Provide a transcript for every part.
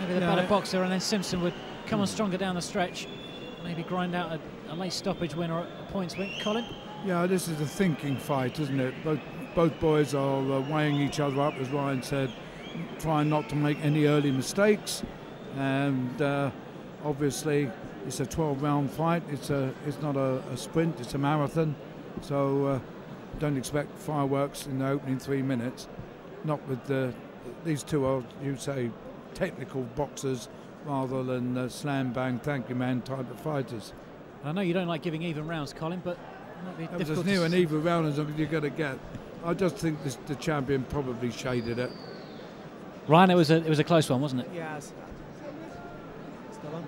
Maybe the better boxer, and then Simpson would come on stronger down the stretch, maybe grind out a late stoppage win or a points win. Colin? Yeah, this is a thinking fight, isn't it? Both boys are weighing each other up, as Ryan said, trying not to make any early mistakes. And obviously, it's a 12-round fight. It's not a sprint, it's a marathon. So don't expect fireworks in the opening 3 minutes. Not with these two are, you say, technical boxers rather than slam bang thank you man type of fighters. I know you don't like giving even rounds, Colin, but it might be difficult. As near an even round as you're going to get. I just think the champion probably shaded it. Ryan, it was a close one, wasn't it? Yes. Still on.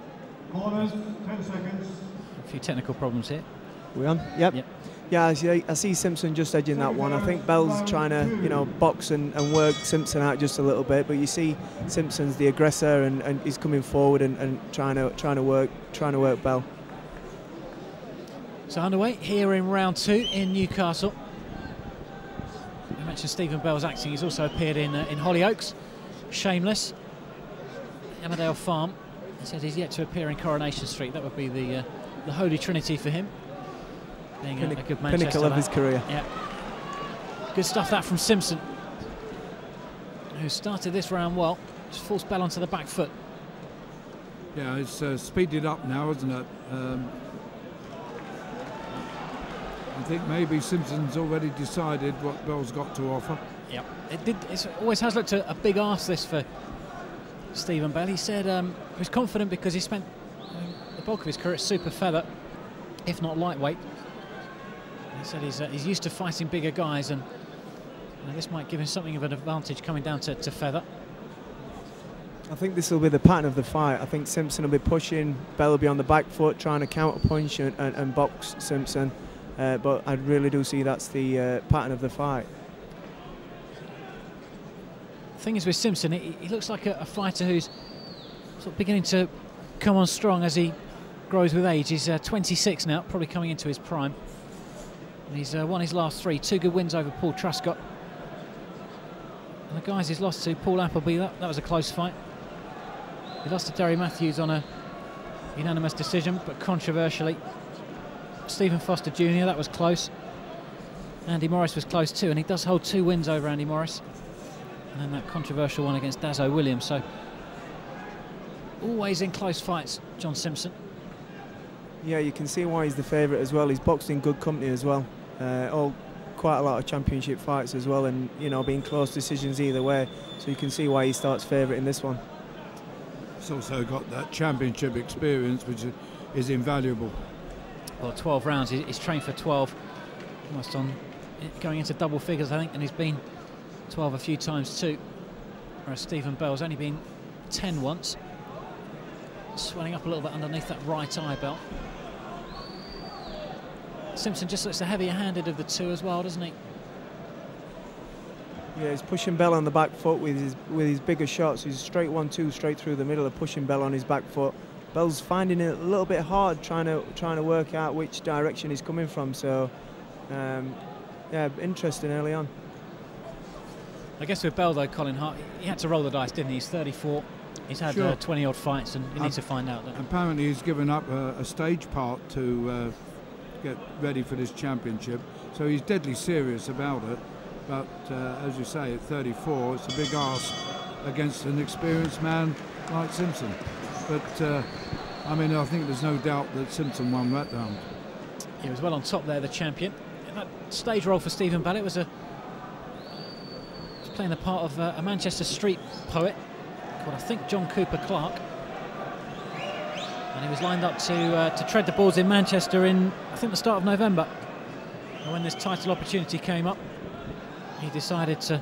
Corners, 10 seconds. A few technical problems here. We on? Yep. Yep. Yeah, I see Simpson just edging that one. I think Bell's trying to, box and work Simpson out just a little bit, but you see Simpson's the aggressor and he's coming forward and trying to work Bell. So underway here in round 2 in Newcastle. I mentioned Stephen Bell's acting. He's also appeared in Hollyoaks, Shameless, Emmerdale Farm. He says he's yet to appear in Coronation Street. That would be the holy trinity for him. Being a good Manchester pinnacle of lad. his career. Yeah. Good stuff that from Simpson, who started this round well. Just forced Bell onto the back foot. Yeah, it's speeded up now, isn't it? I think maybe Simpson's already decided what Bell's got to offer. Yep. It always has looked a big ask, this, for Stephen Bell. He said he was confident because he spent the bulk of his career at super feather, if not lightweight. He said he's used to fighting bigger guys, and this might give him something of an advantage coming down to feather. I think this will be the pattern of the fight. I think Simpson will be pushing, Bell will be on the back foot trying to counter punch and box Simpson. But I really do see that's the pattern of the fight. The thing is with Simpson, he looks like a fighter who's sort of beginning to come on strong as he grows with age. He's 26 now, probably coming into his prime. And he's won his last 3, 2 good wins over Paul Truscott. And the guys he's lost to, Paul Appleby, that was a close fight. He lost to Derry Matthews on a unanimous decision, but controversially. Stephen Foster Jr., that was close. Andy Morris was close too, and he does hold 2 wins over Andy Morris. And then that controversial one against Dazzo Williams. So always in close fights, John Simpson. Yeah, you can see why he's the favourite as well. He's boxed in good company as well. Quite a lot of championship fights as well, and being close decisions either way. So you can see why he starts favourite in this one. He's also got that championship experience, which is invaluable. Well, 12 rounds. He's trained for 12, almost on going into double figures, I think, and he's been 12 a few times too. Whereas Stephen Bell's only been 10 once. Swelling up a little bit underneath that right eye belt. Simpson just looks the heavier-handed of the two as well, doesn't he? Yeah, he's pushing Bell on the back foot with his bigger shots. He's straight 1-2 straight through the middle of pushing Bell on his back foot. Bell's finding it a little bit hard trying to work out which direction he's coming from. So, yeah, interesting early on. I guess with Bell though, Colin Hart, he had to roll the dice, didn't he? He's 34. He's had 20 odd fights, and he needs to find out that. Apparently, he's given up a stage part to get ready for this championship. So he's deadly serious about it. But as you say, at 34, it's a big ask against an experienced man like Simpson. But I mean, I think there's no doubt that Simpson won that round. He was well on top there, the champion. And that stage role for Stephen Bell, it was playing the part of a Manchester street poet called, I think, John Cooper Clarke. And he was lined up to tread the boards in Manchester in, I think, the start of November. And when this title opportunity came up, he decided to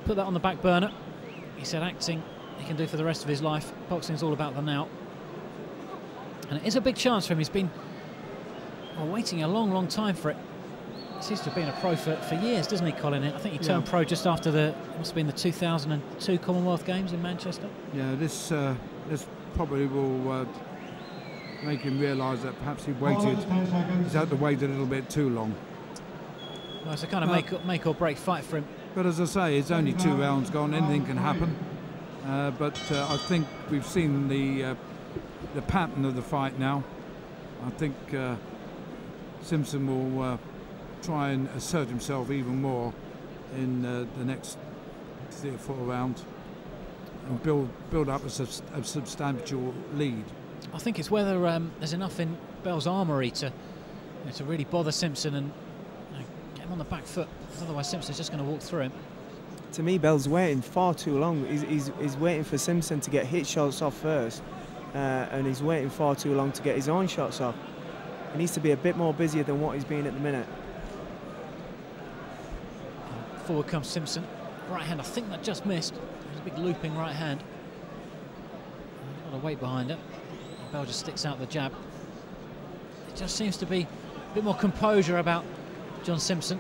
put that on the back burner. He said acting he can do for the rest of his life. Boxing's all about the now. And it is a big chance for him. He's been waiting a long, long time for it. He seems to have been a pro for years, doesn't he, Colin? I think he turned pro just after it must have been the 2002 Commonwealth Games in Manchester. Yeah, this probably will make him realise that perhaps he's had to wait a little bit too long. Well, it's a kind of make or break fight for him. But as I say, it's only 2 rounds gone, anything can happen. but I think we've seen the pattern of the fight now. I think Simpson will try and assert himself even more in the next 3 or 4 rounds and build up a substantial lead. I think it's whether there's enough in Bell's armoury to to really bother Simpson and get him on the back foot. Otherwise, Simpson's just going to walk through him. To me, Bell's waiting far too long. He's waiting for Simpson to get hit shots off first, and he's waiting far too long to get his own shots off. He needs to be a bit more busier than what he's been at the minute. Forward comes Simpson. Right hand, I think that just missed. There's a big looping right hand. A lot of weight behind it. Bell just sticks out the jab. It just seems to be a bit more composure about John Simpson.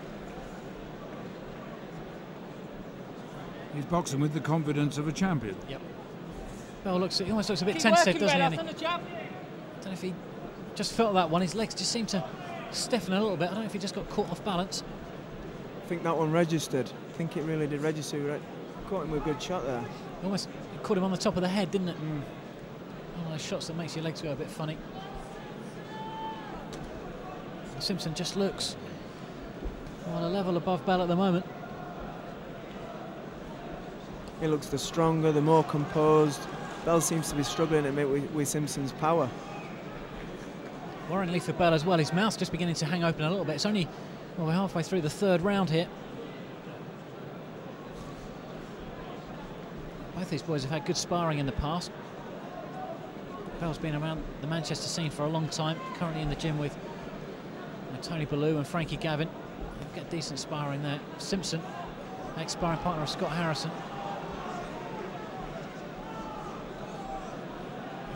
He's boxing with the confidence of a champion. Yep. Bell he almost looks a bit tentative, doesn't he? I don't know if he just felt that one. His legs just seem to stiffen a little bit. I don't know if he just got caught off balance. I think that one registered. I think it really did register. Caught him with a good shot there. Almost caught him on the top of the head, didn't it? One of those shots that makes your legs go a bit funny. Simpson just looks on a level above Bell at the moment. He looks the stronger, the more composed. Bell seems to be struggling a bit with Simpson's power. Worryingly for Bell as well, his mouth's just beginning to hang open a little bit. It's only, well, we're halfway through the third round here. Both these boys have had good sparring in the past. Bell's been around the Manchester scene for a long time, currently in the gym with Tony Bellew and Frankie Gavin. They'll get decent sparring there. Simpson, ex-sparring partner of Scott Harrison.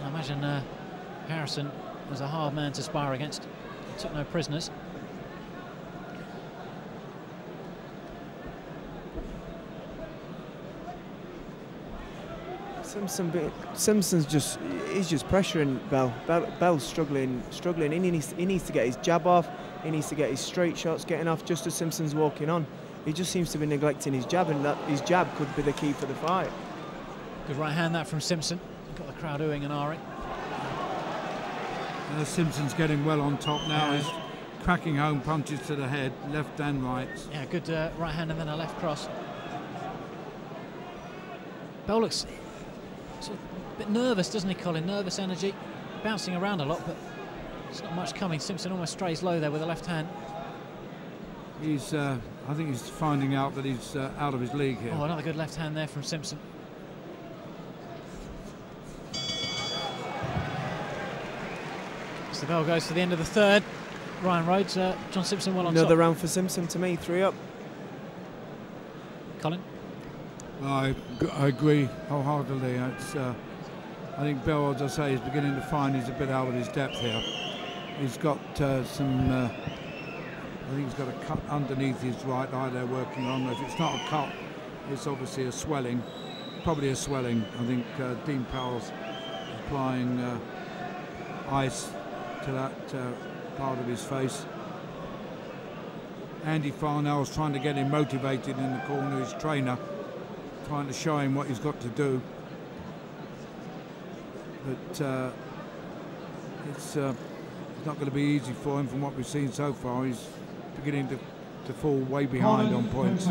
I imagine Harrison was a hard man to spar against. He took no prisoners. Simpson's just pressuring Bell. Bell's struggling. He needs to get his jab off. He needs to get his straight shots getting off just as Simpson's walking on. He just seems to be neglecting his jab, and that his jab could be the key for the fight. Good right hand that from Simpson. Got the crowd oohing and ahhing. Simpson's getting well on top now. He's cracking home punches to the head, left and right. Yeah, good right hand and then a left cross. Bell looks sort of a bit nervous, doesn't he, Colin? Nervous energy, bouncing around a lot, but there's not much coming. Simpson almost strays low there with the left hand. He's, I think he's finding out that he's out of his league here. Oh, another good left hand there from Simpson. As the bell goes to the end of the third. Ryan Rhodes, John Simpson well on top. Another round for Simpson to me, 3 up. Colin? I agree wholeheartedly. It's, I think Bell, as I say, is beginning to find he's a bit out of his depth here. He's got some, I think he's got a cut underneath his right eye they're working on. If it's not a cut, it's obviously a swelling, probably a swelling. I think Dean Powell's applying ice to that part of his face. Andy Farnell's trying to get him motivated in the corner, his trainer, trying to show him what he's got to do. But it's not going to be easy for him from what we've seen so far. He's beginning to fall way behind on points.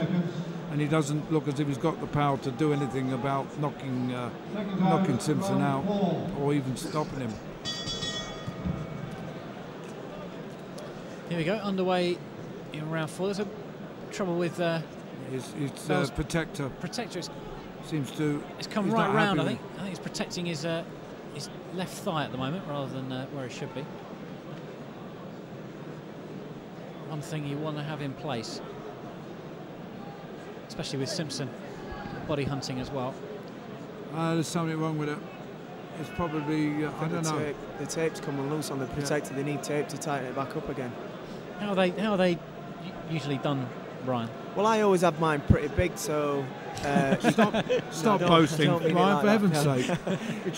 And he doesn't look as if he's got the power to do anything about knocking Simpson out or even stopping him. Here we go, underway in round 4. There's a trouble with his protector. Protector Seems to. It's come right round. I think he's protecting his left thigh at the moment rather than where he should be. One thing you want to have in place, especially with Simpson body hunting as well. There's something wrong with it. It's probably I don't know. The tape's coming loose on the protector. Yeah. They need tape to tighten it back up again. How are they usually done, Brian? Well, I always have mine pretty big, so stop boasting, Ryan, like for heaven's sake. You're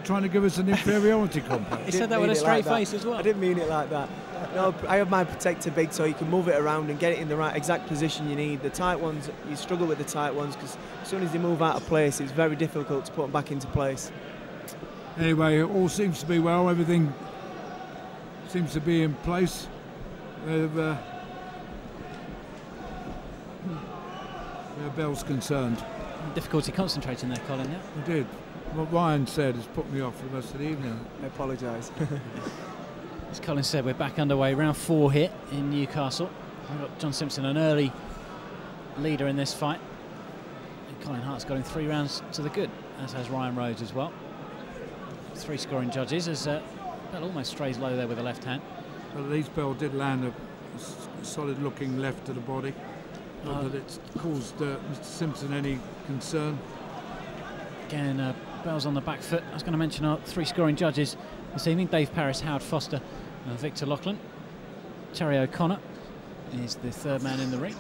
trying to give us an inferiority complex. He said that with a straight face as well. I didn't mean it like that. No, I have my protector big so you can move it around and get it in the right exact position you need. The tight ones, you struggle with the tight ones because as soon as they move out of place, it's very difficult to put them back into place. Anyway, it all seems to be well. Everything seems to be in place. Where Bell's concerned. Difficulty concentrating there, Colin. Yeah. I did. What Ryan said has put me off for the rest of the evening. I apologise. As Colin said, we're back underway. Round 4 here in Newcastle. We've got John Simpson, an early leader in this fight. And Colin Hart's got him 3 rounds to the good, as has Ryan Rhodes as well. 3 scoring judges as Bell almost strays low there with the left hand. But at least Bell did land a solid-looking left to the body. Not that it's caused Mr. Simpson any concern. Again, Bell's on the back foot. I was going to mention our 3 scoring judges this evening: Dave Parris, Howard Foster, Victor Loughlin. Terry O'Connor is the 3rd man in the ring.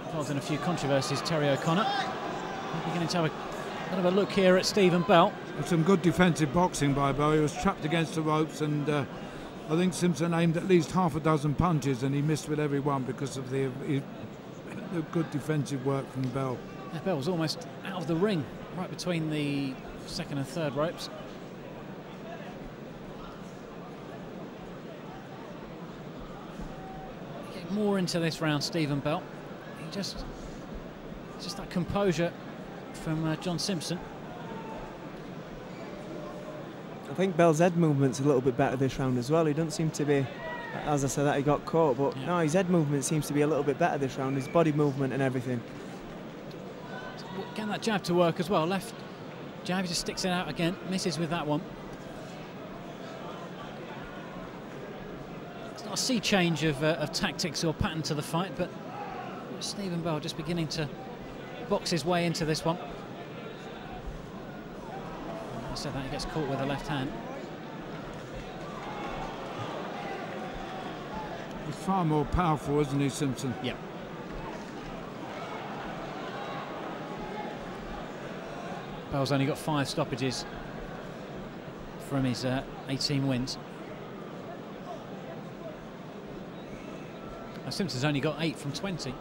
Involved in a few controversies, Terry O'Connor. We're beginning to have a bit of a look here at Stephen Bell. Some good defensive boxing by Bell. He was trapped against the ropes, and I think Simpson aimed at least half a dozen punches, and he missed with every one because of the good defensive work from Bell. Yeah, Bell was almost out of the ring, right between the 2nd and 3rd ropes. Getting more into this round, Stephen Bell. He just that composure from John Simpson. I think Bell's head movement's a little bit better this round as well. He doesn't seem to be, as I said, that he got caught, but no, his head movement seems to be a little bit better this round, his body movement and everything. Getting that jab to work as well. Left jab, he just sticks it out again, misses with that one. It's not a sea change of tactics or pattern to the fight, but Stephen Bell just beginning to box his way into this one. I said that, he gets caught with the left hand. He's far more powerful, isn't he, Simpson? Yep. Bell's only got 5 stoppages from his 18 wins. Now, Simpson's only got 8 from 20.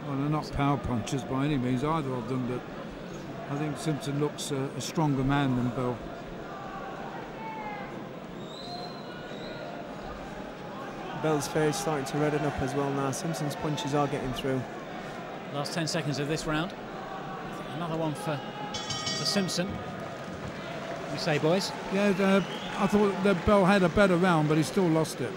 Well, they're not power punchers by any means, either of them, but I think Simpson looks a stronger man than Bell. Bell's face starting to redden up as well now. Simpson's punches are getting through. Last 10 seconds of this round. Another one for Simpson. What do you say, boys? Yeah, I thought that Bell had a better round, but he still lost it.